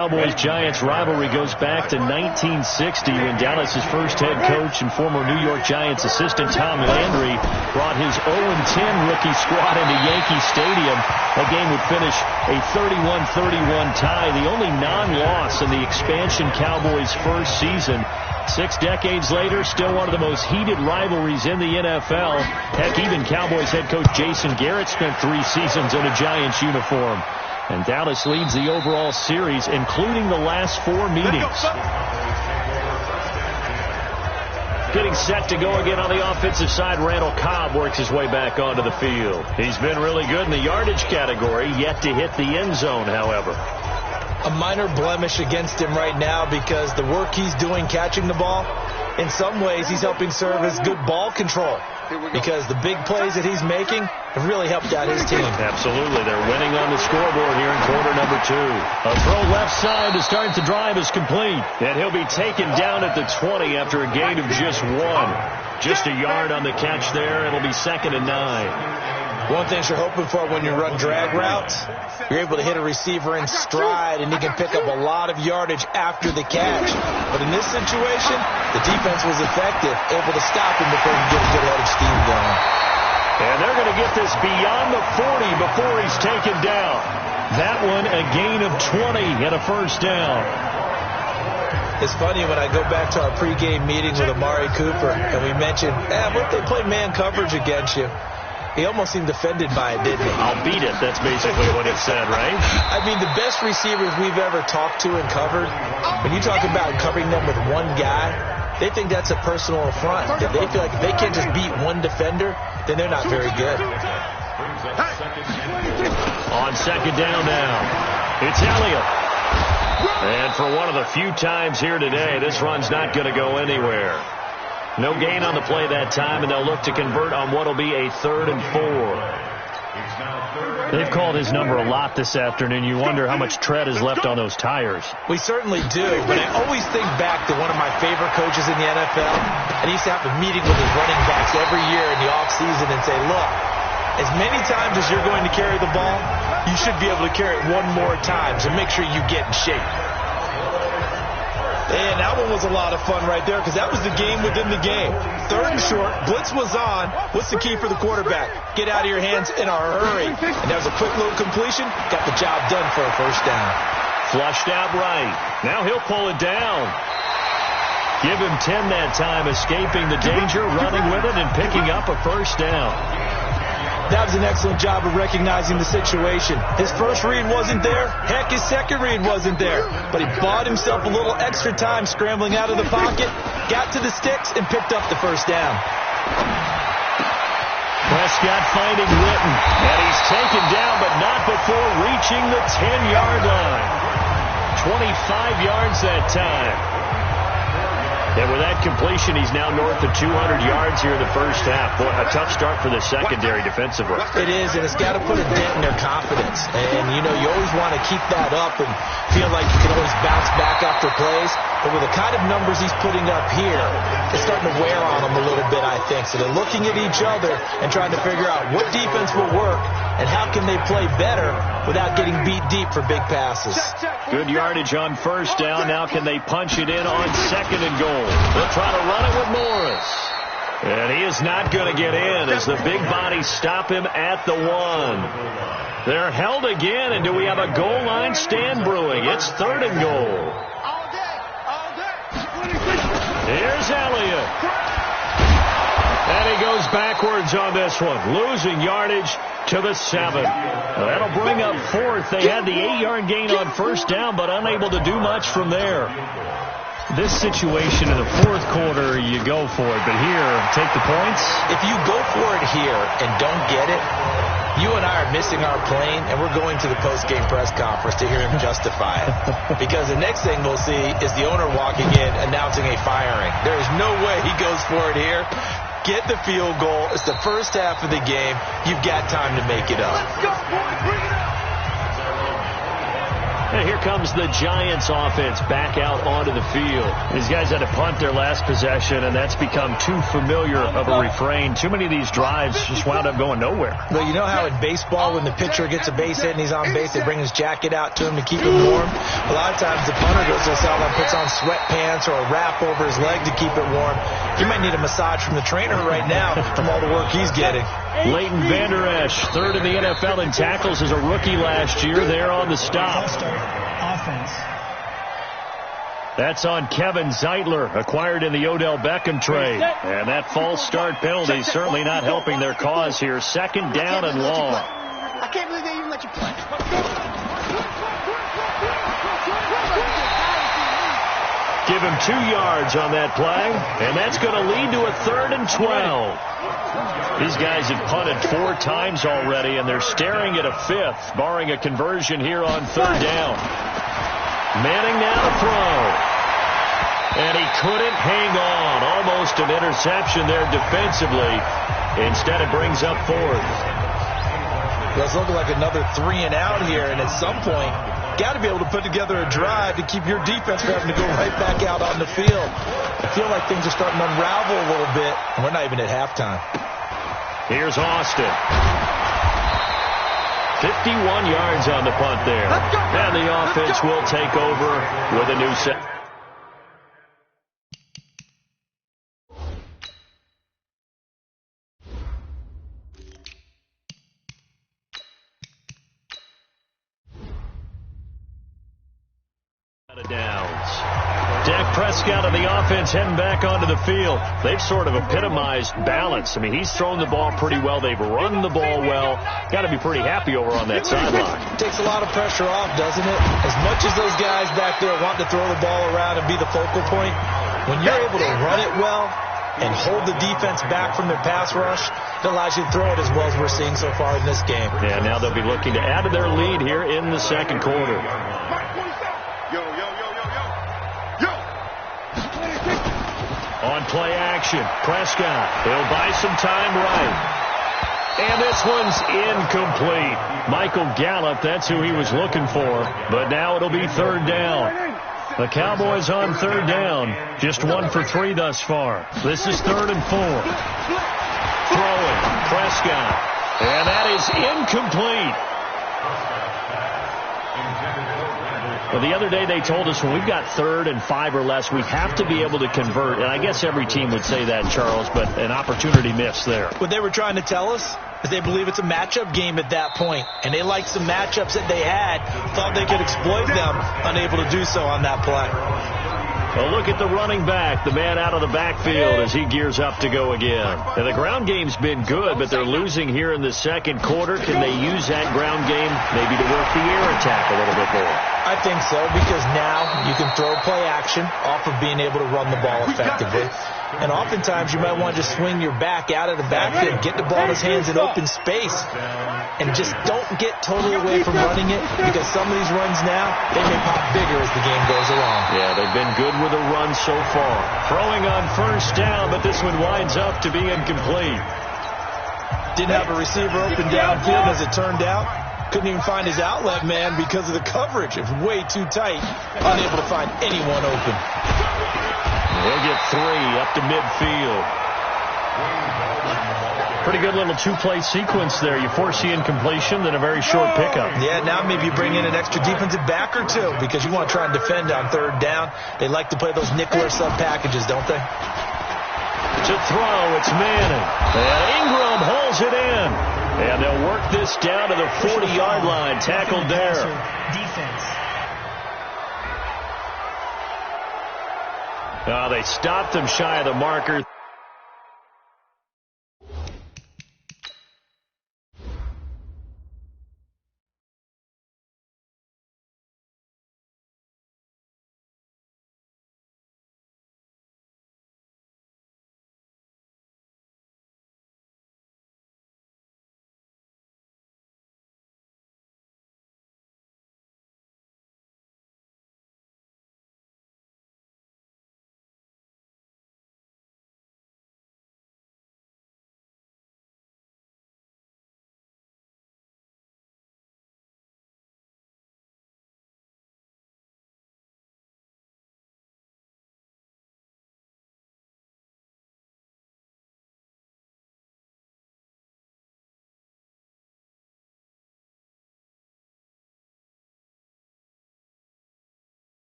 Cowboys-Giants rivalry goes back to 1960 when Dallas's first head coach and former New York Giants assistant Tom Landry brought his 0-10 rookie squad into Yankee Stadium. That game would finish a 31-31 tie, the only non-loss in the expansion Cowboys' first season. 6 decades later, still one of the most heated rivalries in the NFL. Heck, even Cowboys head coach Jason Garrett spent 3 seasons in a Giants uniform. And Dallas leads the overall series, including the last 4 meetings. Getting set to go again on the offensive side, Randall Cobb works his way back onto the field. He's been really good in the yardage category, yet to hit the end zone, however. A minor blemish against him right now because the work he's doing catching the ball, in some ways he's helping serve as good ball control because the big plays that he's making have really helped out his team. Absolutely. They're winning on the scoreboard here in quarter number 2. A throw left side to start the drive is complete. And he'll be taken down at the 20 after a gain of just 1. Just a yard on the catch there. It'll be 2nd and 9. One thing you're hoping for when you run drag routes, you're able to hit a receiver in stride, and he can pick up a lot of yardage after the catch. But in this situation, the defense was effective, able to stop him before he could get a good head of steam going. And they're going to get this beyond the 40 before he's taken down. That one, a gain of 20 and a first down. It's funny when I go back to our pregame meeting with Amari Cooper, and we mentioned, what if they play man coverage against you? He almost seemed offended by it, didn't he? I'll beat it. That's basically what it said, right? I mean, the best receivers we've ever talked to and covered, when you talk about covering them with one guy, they think that's a personal affront. They feel like if they can't just beat one defender, then they're not very good. On 2nd down now, it's Elliott. And for one of the few times here today, this run's not going to go anywhere. No gain on the play that time, and they'll look to convert on what will be a 3rd and 4. They've called his number a lot this afternoon. You wonder how much tread is left on those tires. We certainly do, but I always think back to one of my favorite coaches in the NFL, and he used to have a meeting with his running backs every year in the offseason and say, look, as many times as you're going to carry the ball, you should be able to carry it one more time, so make sure you get in shape. And that one was a lot of fun right there because that was the game within the game. 3rd and short. Blitz was on. What's the key for the quarterback? Get out of your hands in a hurry. And there's a quick little completion. Got the job done for a first down. Flushed out right. Now he'll pull it down. Give him 10 that time, escaping the danger, running with it, and picking up a first down. That was an excellent job of recognizing the situation. His first read wasn't there. Heck, his second read wasn't there. But he bought himself a little extra time scrambling out of the pocket, got to the sticks, and picked up the first down. Prescott finding Witten. And he's taken down, but not before reaching the 10-yard line. 25 yards that time. And with that completion, he's now north of 200 yards here in the first half. Boy, a tough start for the secondary defensively. It is, and it's got to put a dent in their confidence. And, you know, you always want to keep that up and feel like you can always bounce back after plays. But with the kind of numbers he's putting up here, it's starting to wear on them a little bit, I think. So they're looking at each other and trying to figure out what defense will work and how can they play better without getting beat deep for big passes. Good yardage on first down. Now can they punch it in on 2nd and goal? They'll try to run it with Morris. And he is not going to get in as the big bodies stop him at the 1. They're held again, and do we have a goal line stand brewing? It's 3rd and goal. Here's Elliott. And he goes backwards on this one, losing yardage to the 7. That'll bring up 4th. They had the 8-yard gain on first down, but unable to do much from there. This situation in the 4th quarter, you go for it. But here, take the points. If you go for it here and don't get it, you and I are missing our plane, and we're going to the post-game press conference to hear him justify it. Because the next thing we'll see is the owner walking in announcing a firing. There is no way he goes for it here. Get the field goal. It's the first half of the game. You've got time to make it up. Let's go, boys. Bring it up. And here comes the Giants offense back out onto the field. These guys had to punt their last possession, and that's become too familiar of a refrain. Too many of these drives just wound up going nowhere. Well, you know how in baseball when the pitcher gets a base hit and he's on base, they bring his jacket out to him to keep him warm? A lot of times the punter goes to the sideline, puts on sweatpants or a wrap over his leg to keep it warm. He might need a massage from the trainer right now from all the work he's getting. Leighton Vander Esch, third in the NFL in tackles as a rookie last year. There on the stop. Offense. That's on Kevin Zeitler, acquired in the Odell Beckham trade. And that false start penalty certainly not helping their cause here. Second down and long. I can't believe they even let you play. Give him 2 yards on that play, and that's going to lead to a 3rd and 12. These guys have punted 4 times already, and they're staring at a 5th, barring a conversion here on 3rd down. Manning now to throw. And he couldn't hang on. Almost an interception there defensively. Instead, it brings up 4th. It's looking like another 3 and out here, and at some point, got to be able to put together a drive to keep your defense from having to go right back out on the field. I feel like things are starting to unravel a little bit, and we're not even at halftime. Here's Austin. 51 yards on the punt there. And the offense will take over with a new set. Downs. Dak Prescott of the offense heading back onto the field. They've sort of epitomized balance. I mean, he's thrown the ball pretty well. They've run the ball well. Got to be pretty happy over on that sideline. Takes a lot of pressure off, doesn't it? As much as those guys back there want to throw the ball around and be the focal point, when you're able to run it well and hold the defense back from their pass rush, it allows you to throw it as well as we're seeing so far in this game. Yeah, now they'll be looking to add to their lead here in the second quarter. On play action, Prescott. He'll buy some time right. And this one's incomplete. Michael Gallup, that's who he was looking for. But now it'll be 3rd down. The Cowboys on 3rd down. Just 1 for 3 thus far. This is 3rd and 4. Throwing, Prescott. And that is incomplete. Well, the other day they told us when we've got 3rd and 5 or less, we have to be able to convert. And I guess every team would say that, Charles, but an opportunity missed there. What they were trying to tell us is they believe it's a matchup game at that point. And they liked some matchups that they had, thought they could exploit them, unable to do so on that play. Well, look at the running back, the man out of the backfield as he gears up to go again. And the ground game's been good, but they're losing here in the second quarter. Can they use that ground game maybe to work the air attack a little bit more? I think so, because now you can throw play action off of being able to run the ball effectively. And oftentimes you might want to just swing your back out of the backfield, get the ball in his hands in open space, and just don't get totally away from running it, because some of these runs now, they may pop bigger as the game goes along. Yeah, they've been good with a run so far. Throwing on 1st down, but this one winds up to be incomplete. Didn't have a receiver open downfield as it turned out. Couldn't even find his outlet man because of the coverage. It was way too tight. Unable to find anyone open. They'll get 3 up to midfield. Pretty good little 2-play sequence there. You force the incompletion, then a very short pickup. Yeah, now maybe you bring in an extra defensive back or 2 because you want to try and defend on 3rd down. They like to play those nickel or sub packages, don't they? To throw, it's Manning. And Ingram holds it in. And they'll work this down to the 40-yard line. Tackled there. Defense. They stopped him shy of the marker.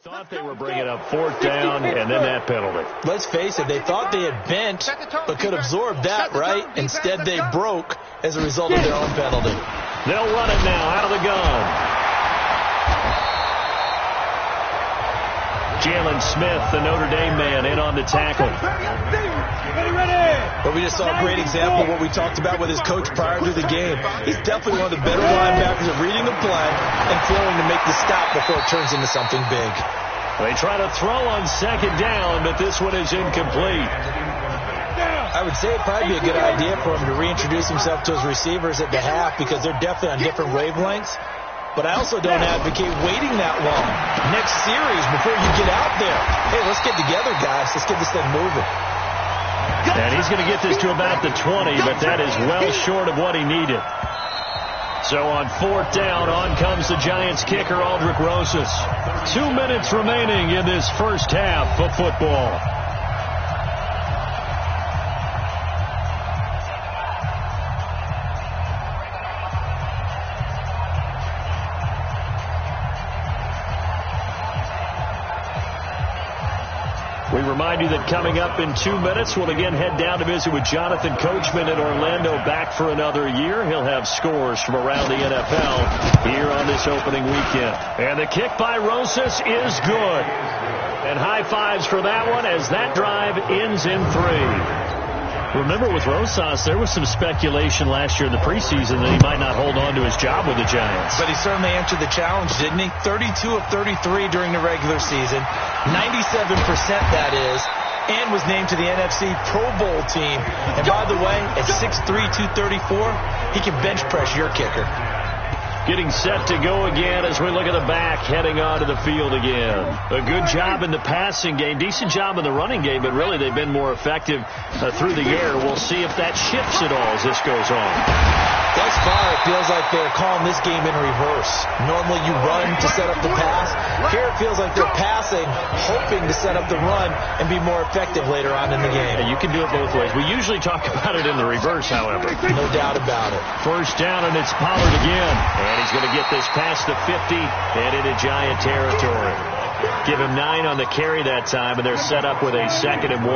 Thought they were bringing up 4th down, and then that penalty. Let's face it, they thought they had bent, but could absorb that, right? Instead, they broke as a result of their own penalty. They'll run it now out of the gun. Jalen Smith, the Notre Dame man, in on the tackle. But we just saw a great example of what we talked about with his coach prior to the game. He's definitely one of the better linebackers of reading the play and throwing to make the stop before it turns into something big. They try to throw on 2nd down, but this one is incomplete. I would say it'd probably be a good idea for him to reintroduce himself to his receivers at the half because they're definitely on different wavelengths. But I also don't advocate waiting that long. Next series, before you get out there, hey, let's get together, guys. Let's get this thing moving. And he's going to get this to about the 20, but that is well short of what he needed. So on 4th down, on comes the Giants kicker, Aldrick Rosas. 2 minutes remaining in this first half of football. We remind you that coming up in 2 minutes, we'll again head down to visit with Jonathan Coachman in Orlando, back for another year. He'll have scores from around the NFL here on this opening weekend. And the kick by Rosas is good. And high fives for that one as that drive ends in 3. Remember, with Rosas, there was some speculation last year in the preseason that he might not hold on to his job with the Giants. But he certainly answered the challenge, didn't he? 32 of 33 during the regular season, 97% that is, and was named to the NFC Pro Bowl team. And by the way, at 6'3", 234, he can bench press your kicker. Getting set to go again as we look at the back, heading onto the field again. A good job in the passing game, decent job in the running game, but really they've been more effective through the air. We'll see if that shifts at all as this goes on. Thus far, it feels like they're calling this game in reverse. Normally you run to set up the pass. Here it feels like they're passing, hoping to set up the run and be more effective later on in the game. Yeah, you can do it both ways. We usually talk about it in the reverse, however. No doubt about it. First down, and it's Pollard again. And he's going to get this past the 50 and into Giant territory. Give him 9 on the carry that time, and they're set up with a 2nd and 1.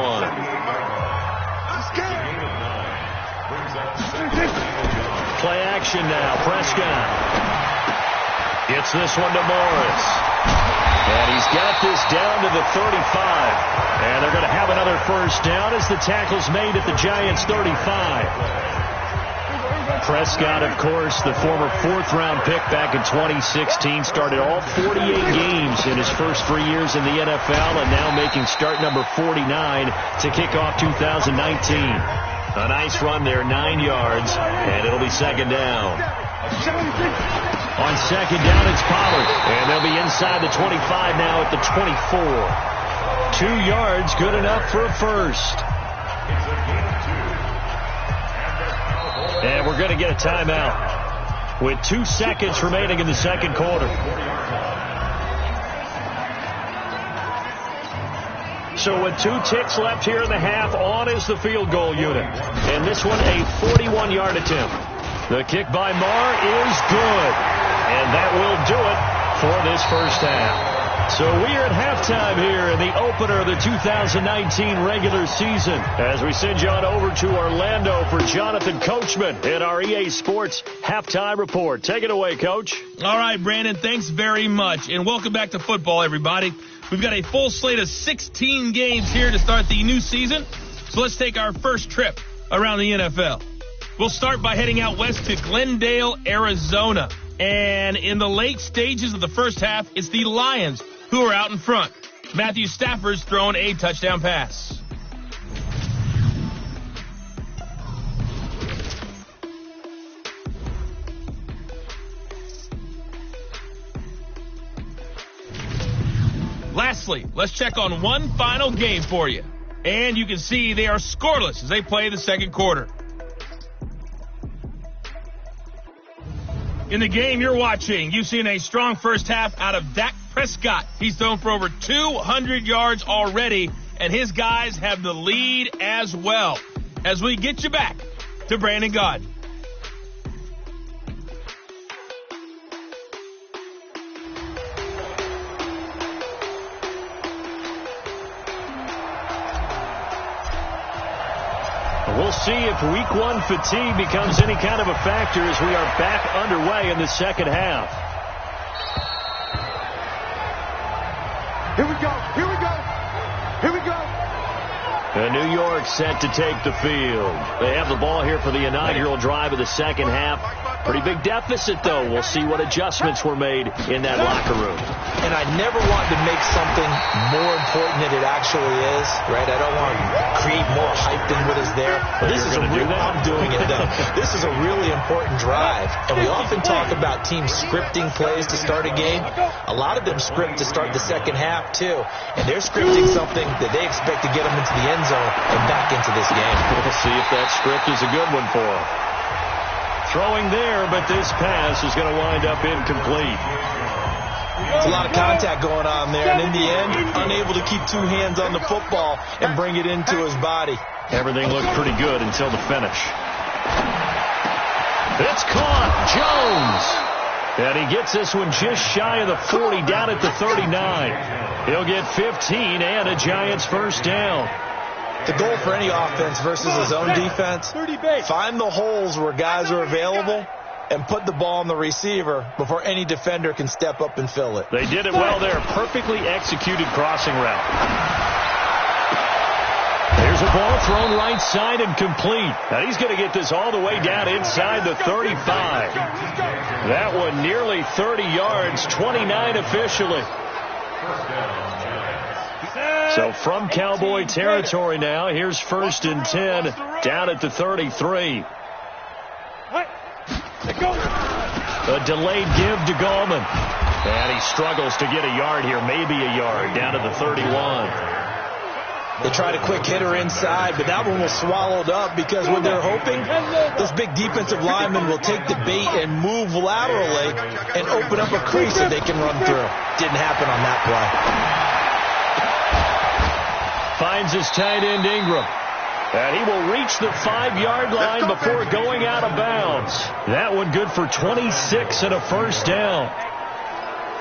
Play action now. Prescott gets this one to Morris. And he's got this down to the 35. And they're going to have another first down as the tackle's made at the Giants' 35. Prescott, of course, the former 4th-round pick back in 2016, started all 48 games in his first 3 years in the NFL, and now making start number 49 to kick off 2019. A nice run there, 9 yards, and it'll be 2nd down. On 2nd down, it's Pollard, and they'll be inside the 25 now at the 24. 2 yards, good enough for a first. And we're going to get a timeout with 2 seconds remaining in the second quarter. So with 2 ticks left here in the half, on is the field goal unit. And this one, a 41-yard attempt. The kick by Marr is good. And that will do it for this first half. So we are at halftime here in the opener of the 2019 regular season as we send you on over to Orlando for Jonathan Coachman in our EA Sports Halftime Report. Take it away, Coach. All right, Brandon, thanks very much. And welcome back to football, everybody. We've got a full slate of 16 games here to start the new season. So let's take our first trip around the NFL. We'll start by heading out west to Glendale, Arizona. And in the late stages of the first half, it's the Lions who are out in front. Matthew Stafford's thrown a touchdown pass. Lastly, let's check on one final game for you. And you can see they are scoreless as they play the second quarter. In the game you're watching, you've seen a strong first half out of Dak Prescott. He's thrown for over 200 yards already, and his guys have the lead as well. As we get you back to Brandon Gaudin. We'll see if week one fatigue becomes any kind of a factor as we are back underway in the second half. Here we go. Here we go. Here we go. And New York set to take the field. They have the ball here for the inaugural drive of the second half. Pretty big deficit, though. We'll see what adjustments were made in that locker room. And I never want to make something more important than it actually is, right? I don't want to create more hype than what is there. But this is I'm doing it, though. This is a really important drive. And we often talk about teams scripting plays to start a game. A lot of them script to start the second half, too. And they're scripting something that they expect to get them into the end zone and back into this game. We'll see if that script is a good one for them. Throwing there, but this pass is going to wind up incomplete. There's a lot of contact going on there, and in the end, unable to keep two hands on the football and bring it into his body. Everything looked pretty good until the finish. It's caught. Jones. And he gets this one just shy of the 40, down at the 39. He'll get 15 and a Giants first down. The goal for any offense versus his own defense, find the holes where guys are available and put the ball on the receiver before any defender can step up and fill it. They did it well there. Perfectly executed crossing route. There's a ball thrown right side and complete. And he's going to get this all the way down inside the 35. That one nearly 30 yards, 29 officially. So from Cowboy territory now, here's 1st and 10 down at the 33. A delayed give to Gallman. And he struggles to get a yard here, maybe a yard, down to the 31. They tried a quick hitter inside, but that one was swallowed up because what they're hoping, those big defensive linemen will take the bait and move laterally and open up a crease that they can run through. Didn't happen on that play. Finds his tight end Ingram. And he will reach the 5-yard line before going out of bounds. That one good for 26 and a first down.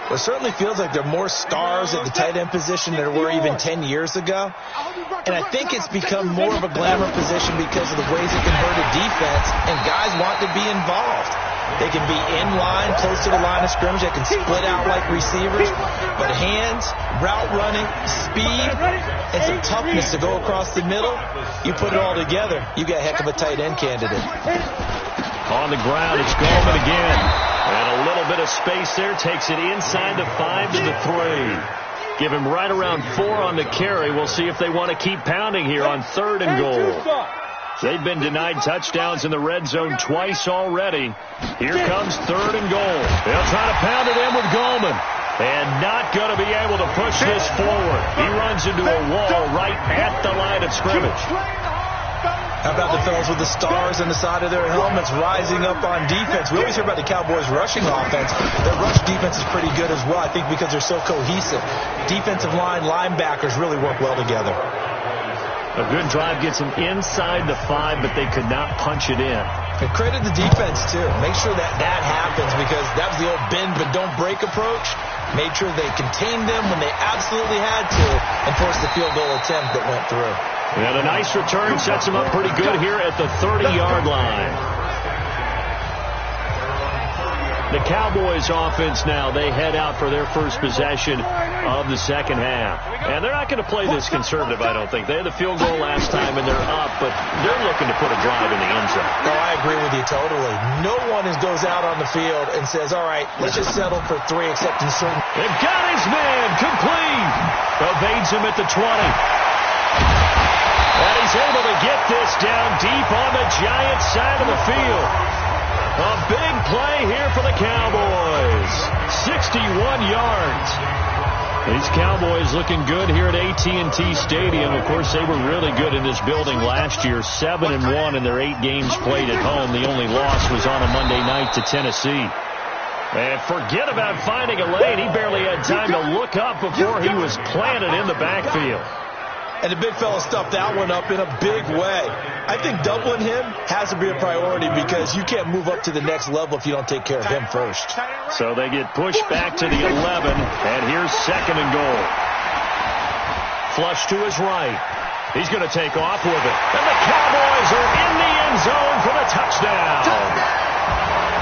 Well, it certainly feels like there are more stars at the tight end position than there were even 10 years ago. And I think it's become more of a glamour position because of the ways it can hurt a defense, and guys want to be involved. They can be in line, close to the line of scrimmage. They can split out like receivers. But hands, route running, speed, and some toughness to go across the middle, you put it all together, you got a heck of a tight end candidate. On the ground, it's Gallman again. And a little bit of space there. Takes it inside the 5 to the 3. Give him right around 4 on the carry. We'll see if they want to keep pounding here on 3rd and goal. They've been denied touchdowns in the red zone twice already. Here comes 3rd and goal. They'll try to pound it in with Gallman. And not going to be able to push this forward. He runs into a wall right at the line of scrimmage. How about the fellas with the stars on the side of their helmets rising up on defense? We always hear about the Cowboys' rushing offense. Their rush defense is pretty good as well, I think, because they're so cohesive. Defensive line, linebackers really work well together. A good drive gets them inside the 5, but they could not punch it in. And credit the defense, too. Make sure that happens, because that was the old bend but don't break approach. Made sure they contained them when they absolutely had to and forced the field goal attempt that went through. And a nice return sets them up pretty good here at the 30-yard line. The Cowboys offense now, they head out for their first possession of the second half. And they're not going to play this conservative, I don't think. They had the field goal last time, and they're up, but they're looking to put a drive in the end zone. No, I agree with you totally. No one goes out on the field and says, all right, let's just settle for 3 except in certain. They've got his man, complete. Evades him at the 20. And he's able to get this down deep on the Giants side of the field. A big play here for the Cowboys. 61 yards. These Cowboys looking good here at AT&T Stadium. Of course, they were really good in this building last year. 7-1 in their 8 games played at home. The only loss was on a Monday night to Tennessee. And forget about finding a lane. He barely had time to look up before he was planted in the backfield. And the big fella stuffed that one up in a big way. I think doubling him has to be a priority because you can't move up to the next level if you don't take care of him first. So they get pushed back to the 11, and here's 2nd and goal. Flush to his right. He's going to take off with it. And the Cowboys are in the end zone for the touchdown.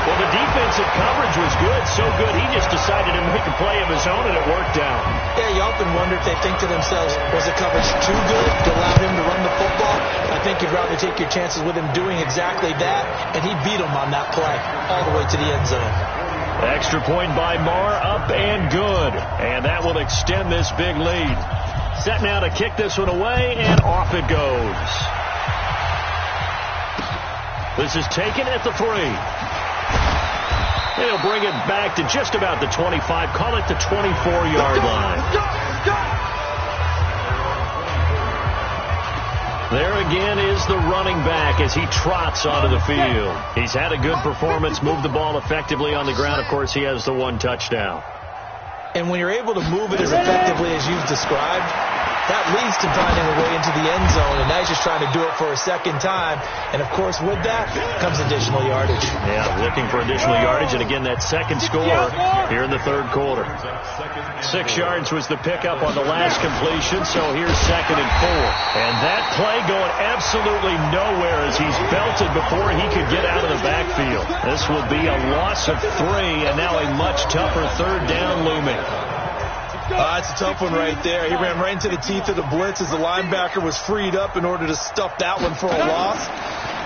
Well, the defensive coverage was good, so good he just decided to make a play of his own, and it worked out. Yeah, you often wonder if they think to themselves, was the coverage too good to allow him to run the football? I think you'd rather take your chances with him doing exactly that, and he beat him on that play all the way to the end zone. Extra point by Marr, up and good. And that will extend this big lead. Set now to kick this one away, and off it goes. This is taken at the 3. They'll bring it back to just about the 25. Call it the 24-yard line. There again is the running back as he trots onto the field. He's had a good performance, moved the ball effectively on the ground. Of course, he has the 1 touchdown. And when you're able to move it as effectively as you've described, that leads to finding a way into the end zone, and now he's just trying to do it for a second time. And, of course, with that comes additional yardage. Yeah, looking for additional yardage, and again, that second score here in the third quarter. 6 yards was the pickup on the last completion, so here's 2nd and 4. And that play going absolutely nowhere as he's belted before he could get out of the backfield. This will be a loss of 3, and now a much tougher third down looming. It's a tough one right there. He ran right into the teeth of the blitz as the linebacker was freed up in order to stuff that one for a loss.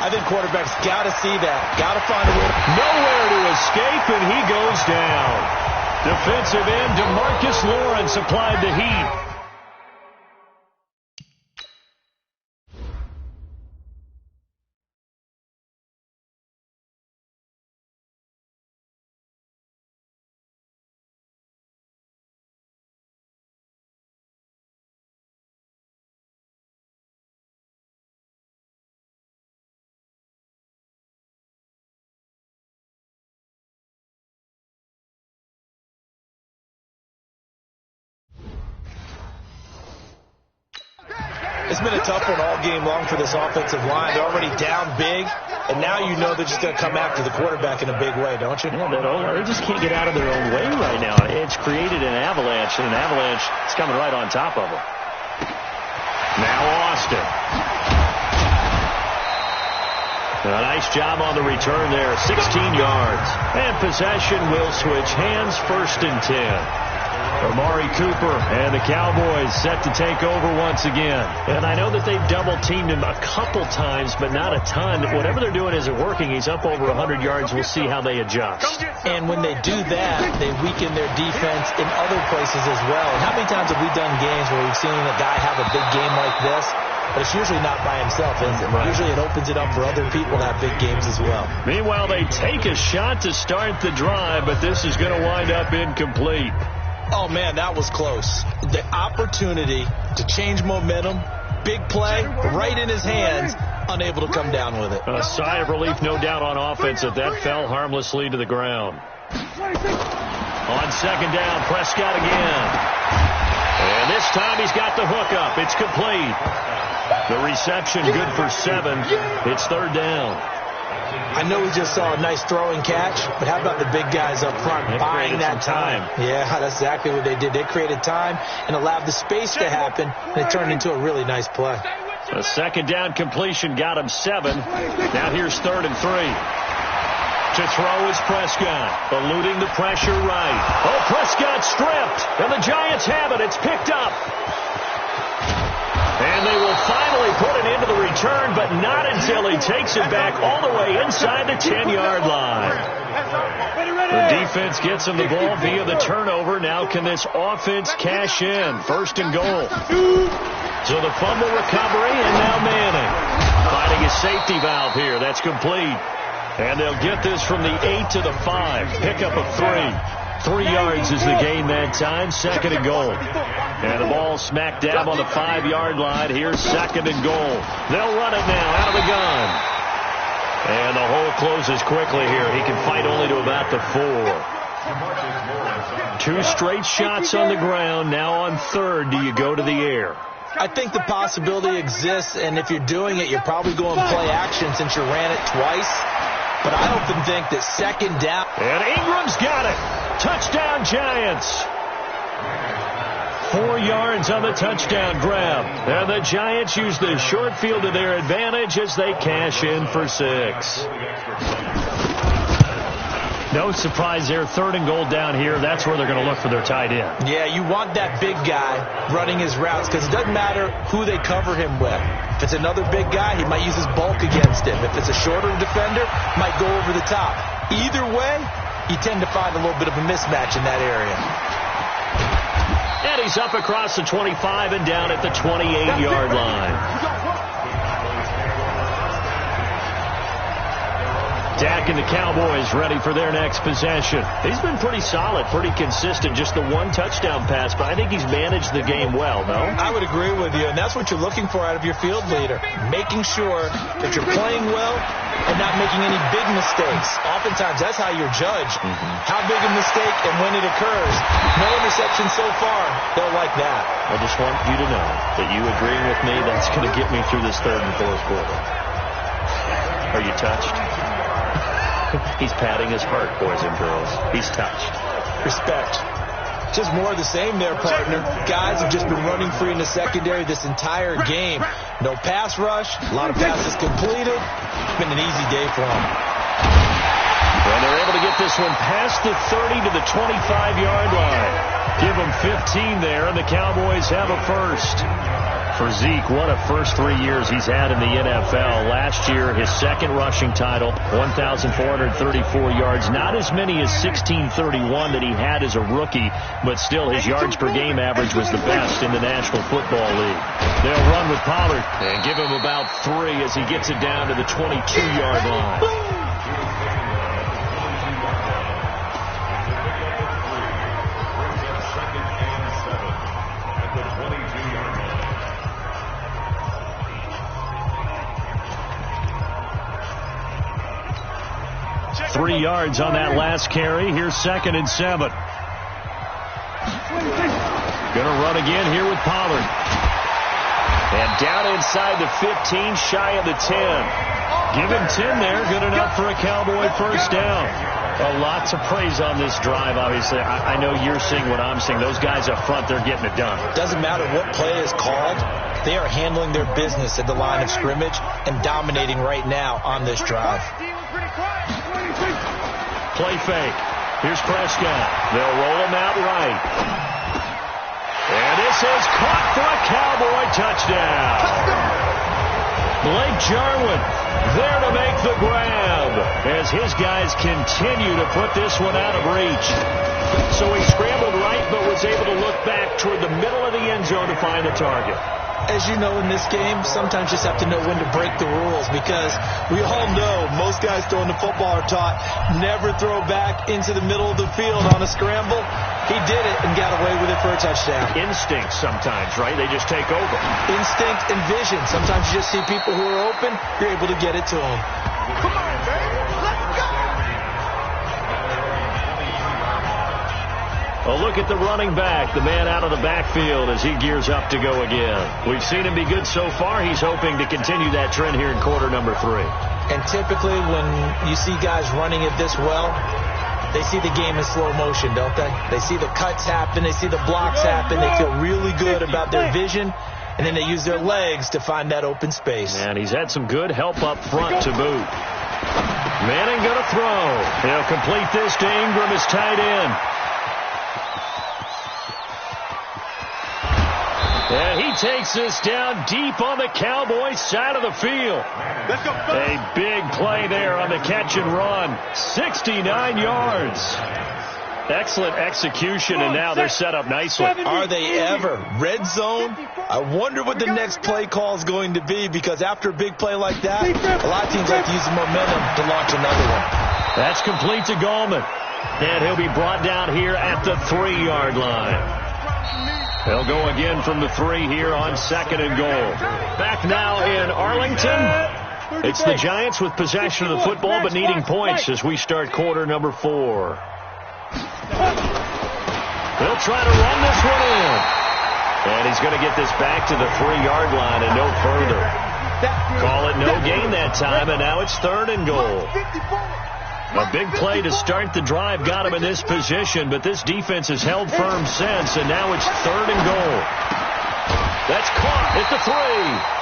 I think quarterbacks got to see that. Got to find a way. Nowhere to escape, and he goes down. Defensive end DeMarcus Lawrence applied the heat. It's been a tough one all game long for this offensive line. They're already down big, and now you know they're just going to come after the quarterback in a big way, don't you? Yeah, they just can't get out of their own way right now. It's created an avalanche, and an avalanche is coming right on top of them. Now Austin. A nice job on the return there, 16 yards. And possession will switch hands, 1st and 10. Amari Cooper and the Cowboys set to take over once again. And I know that they've double-teamed him a couple times, but not a ton. Whatever they're doing isn't working. He's up over 100 yards. We'll see how they adjust. And when they do that, they weaken their defense in other places as well. And how many times have we done games where we've seen a guy have a big game like this? But it's usually not by himself, is it? Right. Usually it opens it up for other people to have big games as well. Meanwhile, they take a shot to start the drive, but this is going to wind up incomplete. Oh, man, that was close. The opportunity to change momentum, big play, right in his hands, unable to come down with it. A sigh of relief, no doubt, on offense that fell harmlessly to the ground. On 2nd down, Prescott again. And this time he's got the hook up. It's complete. The reception good for 7. It's 3rd down. I know we just saw a nice throwing catch, but how about the big guys up front buying that time? Yeah, that's exactly what they did. They created time and allowed the space to happen, and it turned into a really nice play. A 2nd down completion got him 7. Now here's 3rd and 3. To throw is Prescott, eluding the pressure right. Oh, Prescott stripped, and the Giants have it. It's picked up. And they will finally put it into the return, but not until he takes it back all the way inside the 10-yard line. The defense gets him the ball via the turnover. Now can this offense cash in? 1st and goal. So the fumble recovery, and now Manning finding a safety valve here. That's complete. And they'll get this from the 8 to the 5. Pickup of 3. 3 yards is the gain that time. 2nd and goal. And the ball smack dab on the 5-yard line. Here's 2nd and goal. They'll run it now out of the gun. And the hole closes quickly here. He can fight only to about the 4. 2 straight shots on the ground. Now on 3rd, do you go to the air? I think the possibility exists, and if you're doing it, you're probably going play action since you ran it twice. But I often think that 2nd down. And Ingram's got it. Touchdown, Giants. 4 yards on the touchdown grab. And the Giants use the short field to their advantage as they cash in for 6. No surprise there. 3rd and goal down here. That's where they're going to look for their tight end. Yeah, you want that big guy running his routes because it doesn't matter who they cover him with. If it's another big guy, he might use his bulk against him. If it's a shorter defender, might go over the top. Either way, you tend to find a little bit of a mismatch in that area. And he's up across the 25 and down at the 28-yard line. Dak and the Cowboys ready for their next possession. He's been pretty solid, pretty consistent. Just the 1 touchdown pass, but I think he's managed the game well, no? I would agree with you, and that's what you're looking for out of your field leader. Making sure that you're playing well and not making any big mistakes. Oftentimes, that's how you're judged. How big a mistake and when it occurs. No interception so far. They'll like that. I just want you to know that you agreeing with me, that's going to get me through this 3rd and 4th quarter. Are you touched? He's patting his heart, boys and girls. He's touched. Respect. Just more of the same there, partner. Guys have just been running free in the secondary this entire game. No pass rush. A lot of passes completed. It's been an easy day for them. And they're able to get this one past the 30 to the 25-yard line. Give them 15 there, and the Cowboys have a first. For Zeke, what a first 3 years he's had in the NFL. Last year, his 2nd rushing title, 1,434 yards. Not as many as 1,631 that he had as a rookie, but still his yards per game average was the best in the National Football League. They'll run with Pollard and give him about 3 as he gets it down to the 22-yard line. 3 yards on that last carry. Here's 2nd and 7. Gonna run again here with Pollard. And down inside the 15, shy of the 10. Give him 10 there. Good enough for a Cowboy first down. Lots of praise on this drive, obviously. I know you're seeing what I'm seeing. Those guys up front, they're getting it done. Doesn't matter what play is called. They are handling their business at the line of scrimmage and dominating right now on this drive. Play fake. Here's Prescott. They'll roll him out right. And this is caught for a Cowboy touchdown. Blake Jarwin there to make the grab as his guys continue to put this one out of reach. So he scrambled right but was able to look back toward the middle of the end zone to find the target. As you know, in this game, sometimes you just have to know when to break the rules because we all know most guys throwing the football are taught never throw back into the middle of the field on a scramble. He did it and got away with it for a touchdown. Instinct sometimes, right? They just take over. Instinct and vision. Sometimes you just see people who are open, you're able to get it to them. Come on, baby. Let's go. A look at the running back, the man out of the backfield as he gears up to go again. We've seen him be good so far. He's hoping to continue that trend here in quarter number 3. And typically when you see guys running it this well, they see the game in slow motion, don't they? They see the cuts happen. They see the blocks happen. They feel really good about their vision. And then they use their legs to find that open space. And he's had some good help up front to boot. Manning going to throw. He'll complete this to Ingram as tight end. And he takes this down deep on the Cowboys side of the field. A big play there on the catch and run. 69 yards. Excellent execution, and now they're set up nicely. Are they ever? Red zone? I wonder what the next play call is going to be, because after a big play like that, a lot of teams like to use the momentum to launch another one. That's complete to Gallman. And he'll be brought down here at the 3-yard line. They'll go again from the 3 here on 2nd and goal. Back now in Arlington. It's the Giants with possession of the football but needing points as we start quarter number 4. They'll try to run this one in. And he's going to get this back to the 3-yard line and no further. Call it no gain that time, and now it's 3rd and goal. A big play to start the drive got him in this position, but this defense has held firm since, and now it's 3rd and goal. That's caught at the 3.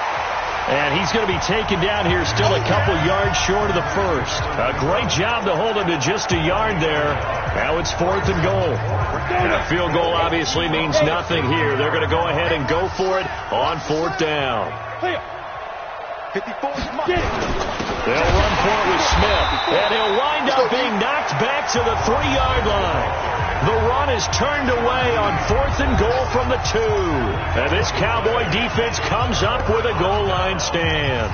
And he's going to be taken down here still a couple yards short of the first. A great job to hold him to just a yard there. Now it's 4th and goal. And a field goal obviously means nothing here. They're going to go ahead and go for it on 4th down. 54. They'll run for it with Smith. And he'll wind up being knocked back to the 3-yard line. The run is turned away on 4th and goal from the 2. And this Cowboy defense comes up with a goal line stand.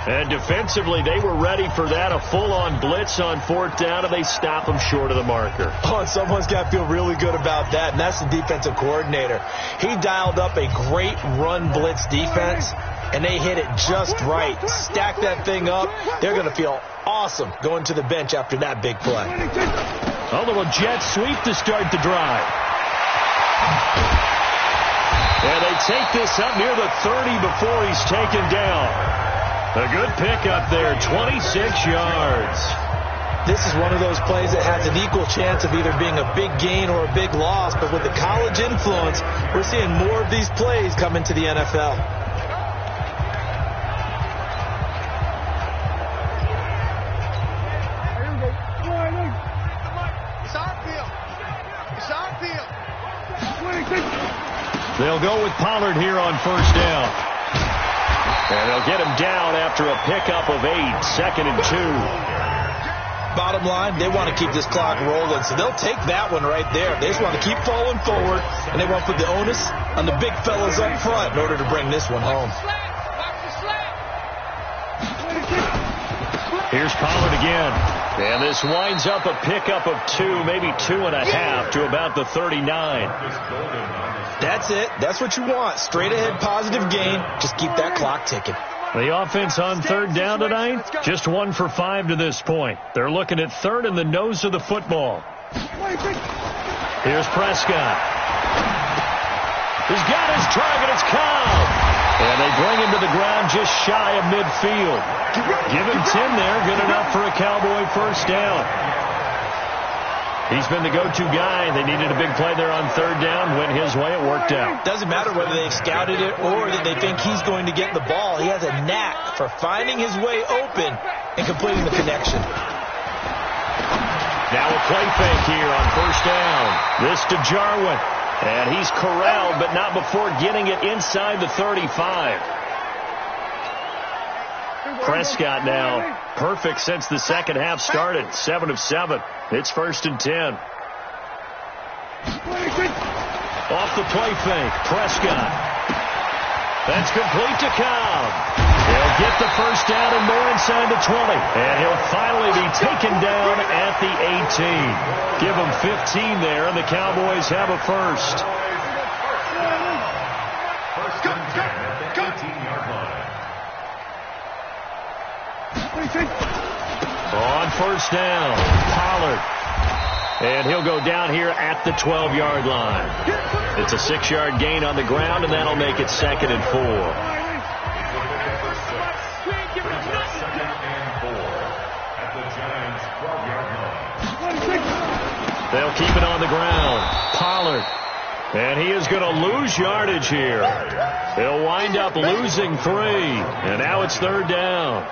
And defensively, they were ready for that, a full-on blitz on 4th down, and they stop them short of the marker. Oh, and someone's got to feel really good about that, and that's the defensive coordinator. He dialed up a great run blitz defense, and they hit it just right. Stack that thing up. They're going to feel awesome going to the bench after that big play. A little jet sweep to start the drive. And they take this up near the 30 before he's taken down. A good pickup there, 26 yards. This is one of those plays that has an equal chance of either being a big gain or a big loss, but with the college influence, we're seeing more of these plays come into the NFL. They'll go with Pollard here on 1st down. And they'll get him down after a pickup of 8, 2nd and 2. Bottom line, they want to keep this clock rolling, so they'll take that one right there. They just want to keep falling forward, and they want to put the onus on the big fellas up front in order to bring this one home. Here's Pollard again. And this winds up a pickup of 2, maybe 2.5 to about the 39. That's it. That's what you want. Straight ahead positive gain. Just keep that clock ticking. The offense on 3rd down tonight, just 1 for 5 to this point. They're looking at 3rd in the nose of the football. Here's Prescott. He's got his target. It's Cobb. And they bring him to the ground just shy of midfield. Give him 10 there. Good enough for a Cowboy 1st down. He's been the go-to guy. They needed a big play there on 3rd down. Went his way. It worked out. Doesn't matter whether they've scouted it or that they think he's going to get the ball. He has a knack for finding his way open and completing the connection. Now a play fake here on 1st down. This to Jarwin. And he's corralled, but not before getting it inside the 35. Prescott now perfect since the second half started. 7 of 7. It's 1st and 10. Off the play fake. Prescott. That's complete to Cobb. He'll get the 1st down and more inside the 20. And he'll finally be taken down at the 18. Give him 15 there, and the Cowboys have a 1st. On 1st down, Pollard. And he'll go down here at the 12-yard line. It's a 6-yard gain on the ground, and that'll make it 2nd and 4. They'll keep it on the ground. Pollard. And he is going to lose yardage here. He'll wind up losing 3. And now it's 3rd down.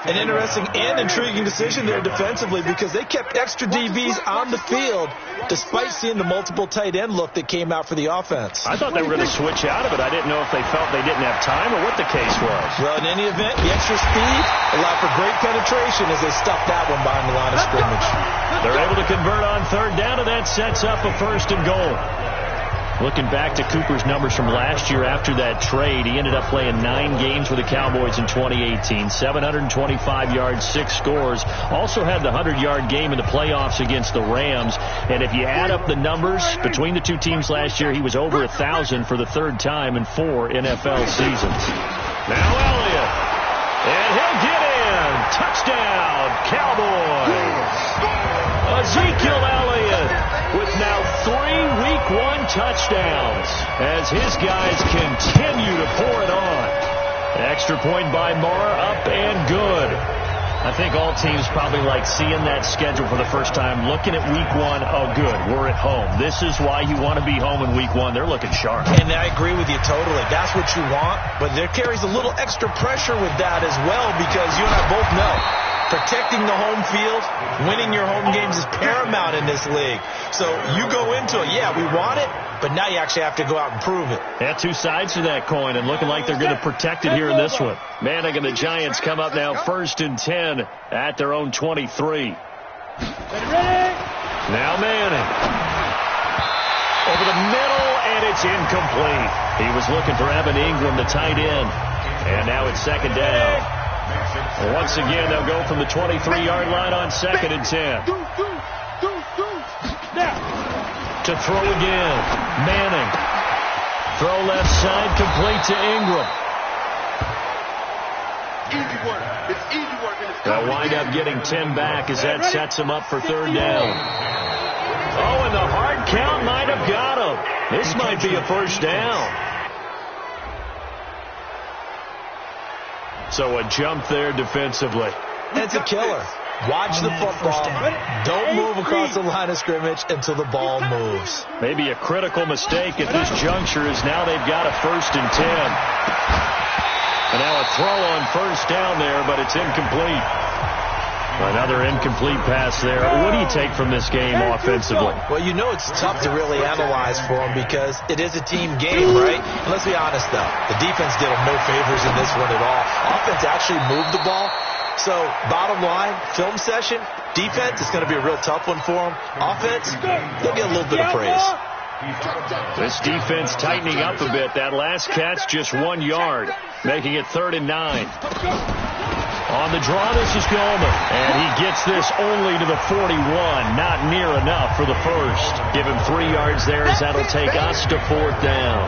An interesting and intriguing decision there defensively because they kept extra DBs on the field despite seeing the multiple tight end look that came out for the offense. I thought they were going to switch out of it. I didn't know if they felt they didn't have time or what the case was. Well, in any event, the extra speed allowed for great penetration as they stuffed that one behind the line of scrimmage. They're able to convert on 3rd down, and that sets up a 1st and goal. Looking back to Cooper's numbers from last year after that trade, he ended up playing 9 games with the Cowboys in 2018. 725 yards, 6 scores. Also had the 100-yard game in the playoffs against the Rams. And if you add up the numbers between the two teams last year, he was over 1,000 for the 3rd time in 4 NFL seasons. Now Elliott. And he'll get in. Touchdown, Cowboys. Ezekiel Elliott with now 3 Week 1 touchdowns as his guys continue to pour it on. Extra point by Marr, up and good. I think all teams probably like seeing that schedule for the first time, looking at week 1. Oh, good, we're at home. This is why you want to be home in week 1. They're looking sharp. And I agree with you totally. That's what you want, but there carries a little extra pressure with that as well, because you and I both know protecting the home field, winning your home games is paramount in this league. So you go into it, yeah, we want it, but now you actually have to go out and prove it. Yeah, two sides to that coin, and looking like they're going to protect it here in this one. Manning and the Giants come up now 1st and 10 at their own 23. Now Manning. Over the middle, and it's incomplete. He was looking for Evan Ingram, the tight end. And now it's 2nd down. Once again, they'll go from the 23-yard line on 2nd and 10. To throw again. Manning. Throw left side, complete to Ingram. Easy work. It's easy work. They'll wind up getting 10 back as that sets them up for 3rd down. Oh, and the hard count might have got him. This might be a 1st down. So a jump there defensively. That's a killer. Watch the football. Don't move across the line of scrimmage until the ball moves. Maybe a critical mistake at this juncture is now they've got a 1st and 10. And now a throw on 1st down there, but it's incomplete. Another incomplete pass there. What do you take from this game offensively? Well, you know it's tough to really analyze for them because it is a team game, right? And let's be honest, though. The defense did them no favors in this one at all. Offense actually moved the ball. So, bottom line, film session, defense is going to be a real tough one for them. Offense, they'll get a little bit of praise. This defense tightening up a bit. That last catch, just 1 yard, making it 3rd and 9. On the draw, this is Gallman. And he gets this only to the 41. Not near enough for the 1st. Give him 3 yards there as that'll take us to 4th down.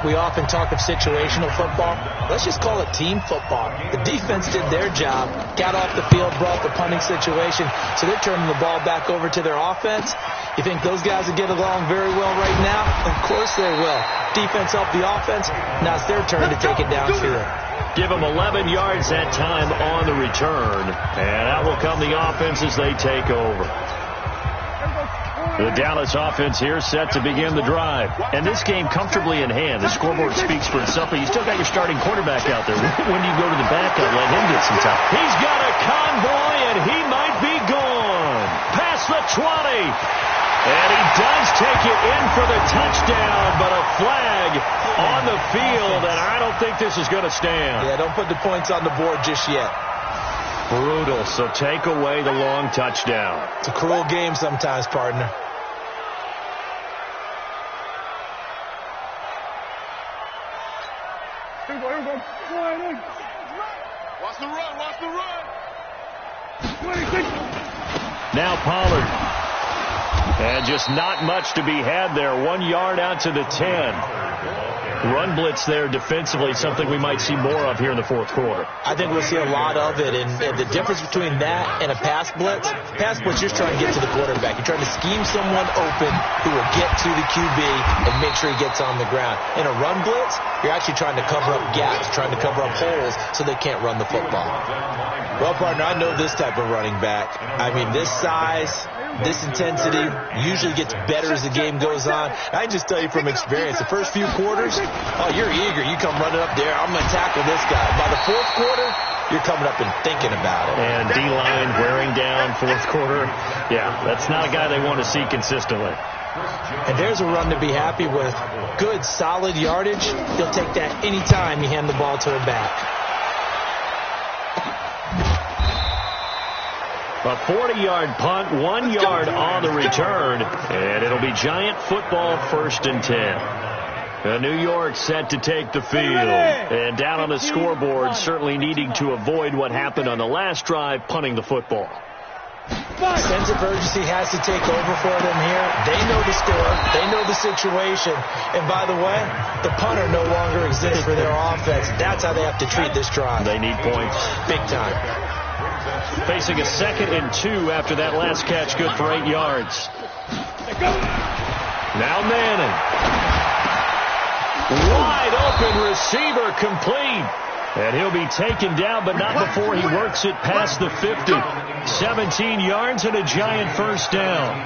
We often talk of situational football. Let's just call it team football. The defense did their job, got off the field, brought the punting situation, so they're turning the ball back over to their offense. You think those guys will get along very well right now? Of course they will. Defense helped the offense. Now it's their turn to take it downfield. Give them 11 yards that time on the return. And out will come the offense as they take over. The Dallas offense here set to begin the drive. And this game comfortably in hand. The scoreboard speaks for itself, but you still got your starting quarterback out there. When do you go to the backup? Let him get some time. He's got a convoy, and he might be gone. Past the 20. And he does take it in for the touchdown, but a flag on the field, and I don't think this is going to stand. Yeah, don't put the points on the board just yet. Brutal, so take away the long touchdown. It's a cruel game sometimes, partner. Here we go. Watch the run. Watch the run. 26. Now Pollard. And just not much to be had there. 1 yard out to the 10. Run blitz there defensively, something we might see more of here in the 4th quarter. I think we'll see a lot of it. And the difference between that and a pass blitz, you're just trying to get to the quarterback. You're trying to scheme someone open who will get to the QB and make sure he gets on the ground. In a run blitz, you're actually trying to cover up gaps, trying to cover up holes so they can't run the football. Well, partner, I know this type of running back. I mean, this size, this intensity usually gets better as the game goes on. I just tell you from experience, the first few quarters, oh, you're eager. You come running up there. I'm going to tackle this guy. By the 4th quarter, you're coming up and thinking about it. And D-line wearing down 4th quarter. Yeah, that's not a guy they want to see consistently. And there's a run to be happy with. Good, solid yardage. He'll take that anytime you hand the ball to him back. A 40-yard punt, 1 yard on the return, and it'll be Giant football 1st and 10. New York set to take the field, and down on the scoreboard, certainly needing to avoid what happened on the last drive, punting the football. Sense of urgency has to take over for them here. They know the score. They know the situation. And by the way, the punter no longer exists for their offense. That's how they have to treat this drive. They need points. Big time. Facing a 2nd and 2 after that last catch, good for 8 yards. Now Manning. Wide open receiver complete. And he'll be taken down, but not before he works it past the 50. 17 yards and a Giant first down.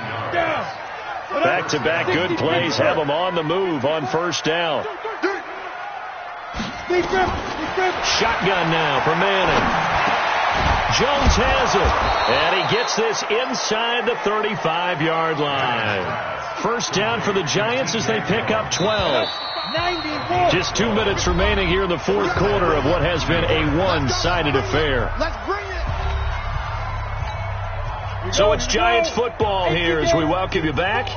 Back-to-back good plays have him on the move on first down. Shotgun now for Manning. Jones has it, and he gets this inside the 35-yard line. First down for the Giants as they pick up 12. Just 2 minutes remaining here in the fourth quarter of what has been a one-sided affair. So it's Giants football here as we welcome you back.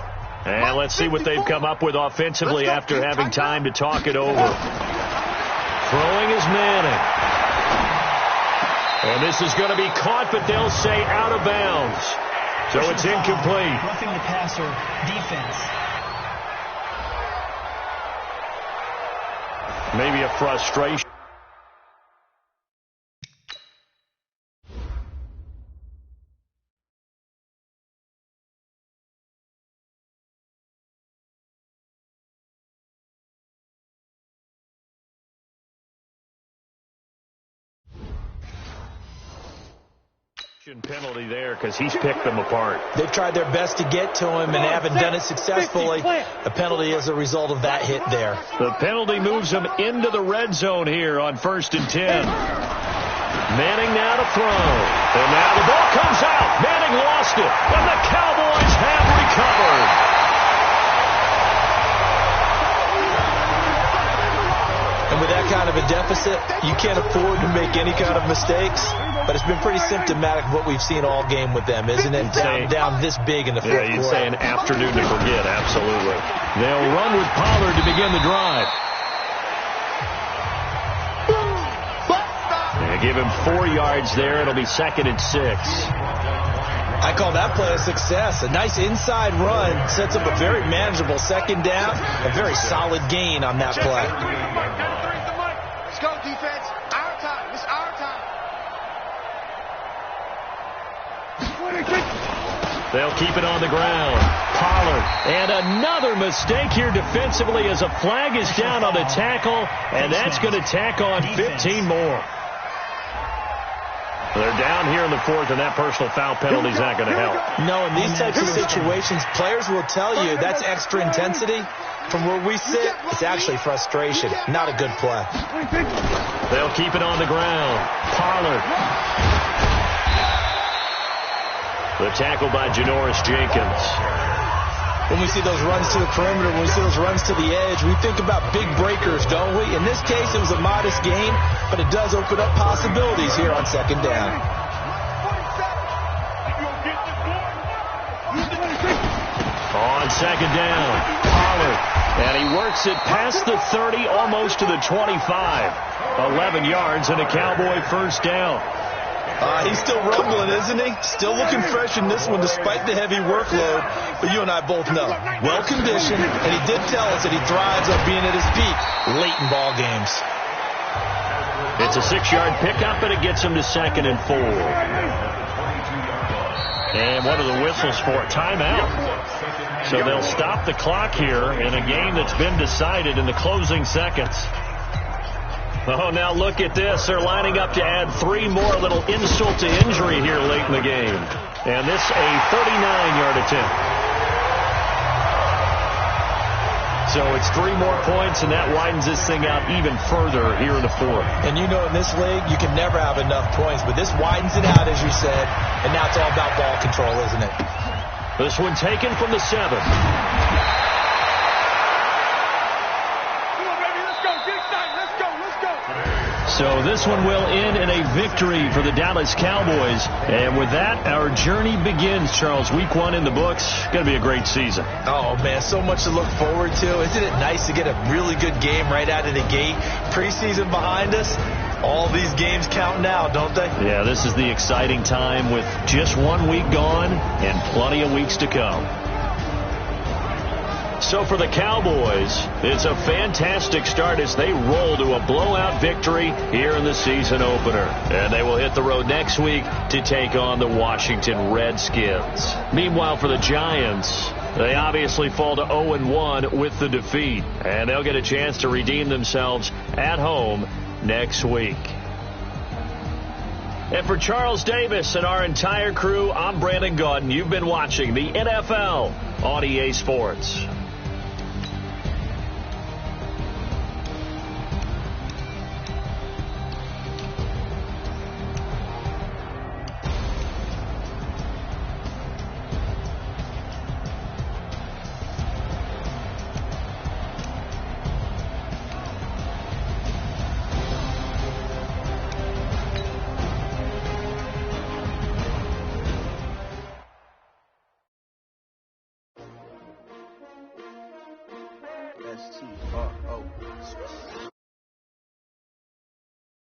And let's see what they've come up with offensively after having time to talk it over. Throwing is Manning. And this is going to be caught, but they'll say out of bounds. So it's incomplete. Roughing the passer defense. Maybe a frustration. Penalty there because he's picked them apart. They've tried their best to get to him and haven't done it successfully. The penalty is a result of that hit there. The penalty moves him into the red zone here on 1st and 10. Manning now to throw. And now the ball comes out. Manning lost it. And the Cowboys have recovered. And with that kind of a deficit, you can't afford to make any kind of mistakes. But it's been pretty symptomatic of what we've seen all game with them, isn't it? Down this big in the fourth quarter. Yeah, you'd say an afternoon to forget, absolutely. They'll run with Pollard to begin the drive. They give him 4 yards there. It'll be 2nd and 6. I call that play a success. A nice inside run sets up a very manageable second down. A very solid gain on that play. Let's go, defense. Our time. It's our time. They'll keep it on the ground. Pollard. And another mistake here defensively as a flag is down on the tackle. And that's going to tack on 15 more. They're down here in the fourth, and that personal foul penalty is not going to help. No, in these types of situations, players will tell you that's extra intensity. From where we sit, it's actually frustration. Not a good play. They'll keep it on the ground. Pollard. The tackle by Janoris Jenkins. When we see those runs to the perimeter, when we see those runs to the edge, we think about big breakers, don't we? In this case, it was a modest gain, but it does open up possibilities here on second down. On second down, Pollard. And he works it past the 30, almost to the 25. 11 yards and a Cowboy first down. He's still rumbling, isn't he? Still looking fresh in this one despite the heavy workload. But you and I both know, well-conditioned, and he did tell us that he thrives on being at his peak late in ball games. It's a 6-yard pickup, and it gets him to 2nd and 4. And what are the whistles for? Timeout. So they'll stop the clock here in a game that's been decided in the closing seconds. Oh, now look at this. They're lining up to add 3 more, a little insult to injury here late in the game. And this a 39-yard attempt. So it's 3 more points, and that widens this thing out even further here in the fourth. And you know in this league, you can never have enough points, but this widens it out, as you said, and now it's all about ball control, isn't it? This one taken from the 7. So this one will end in a victory for the Dallas Cowboys. And with that, our journey begins, Charles. Week 1 in the books. Going to be a great season. Oh, man, so much to look forward to. Isn't it nice to get a really good game right out of the gate? Preseason behind us. All these games count now, don't they? Yeah, this is the exciting time with just 1 week gone and plenty of weeks to come. So for the Cowboys, it's a fantastic start as they roll to a blowout victory here in the season opener. And they will hit the road next week to take on the Washington Redskins. Meanwhile, for the Giants, they obviously fall to 0-1 with the defeat. And they'll get a chance to redeem themselves at home next week. And for Charles Davis and our entire crew, I'm Brandon Gaudin. You've been watching the NFL on EA Sports. STR.